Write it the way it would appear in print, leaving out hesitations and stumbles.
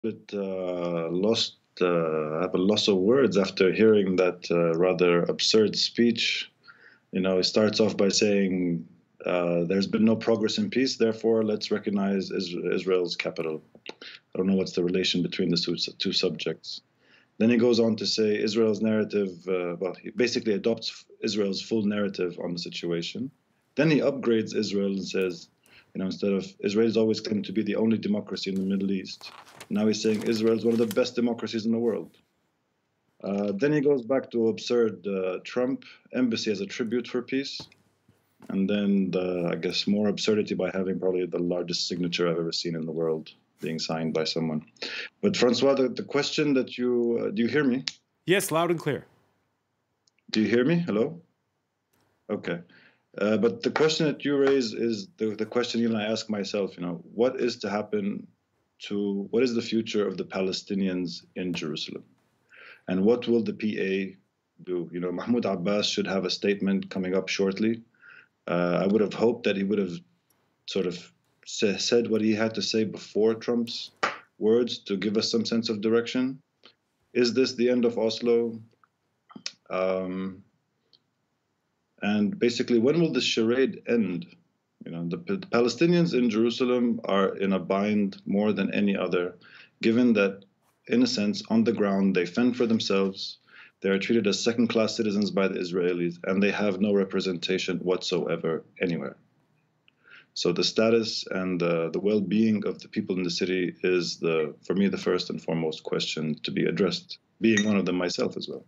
bit lost. I have a loss of words after hearing that rather absurd speech. It starts off by saying there's been no progress in peace, therefore let's recognize Israel's capital. I don't know what's the relation between the two subjects. Then he goes on to say Israel's narrative, he basically adopts Israel's full narrative on the situation. Then he upgrades Israel and says, instead of Israel's always claimed to be the only democracy in the Middle East, now he's saying Israel is one of the best democracies in the world. Then he goes back to absurd Trump embassy as a tribute for peace. And then I guess, more absurdity by having probably the largest signature I've ever seen in the world being signed by someone. But Francois, the question that do you hear me? Yes, loud and clear. Do you hear me? Hello? Okay. But the question that you raise is the question even I ask myself, what is to happen what is the future of the Palestinians in Jerusalem? And what will the PA do? Mahmoud Abbas should have a statement coming up shortly. I would have hoped that he would have sort of said what he had to say before Trump's words to give us some sense of direction. Is this the end of Oslo? And basically, when will the charade end? The Palestinians in Jerusalem are in a bind more than any other, given that, in a sense, on the ground, they fend for themselves. They are treated as second-class citizens by the Israelis, and they have no representation whatsoever anywhere. So the status and the well-being of the people in the city is, for me, the first and foremost question to be addressed, being one of them myself as well.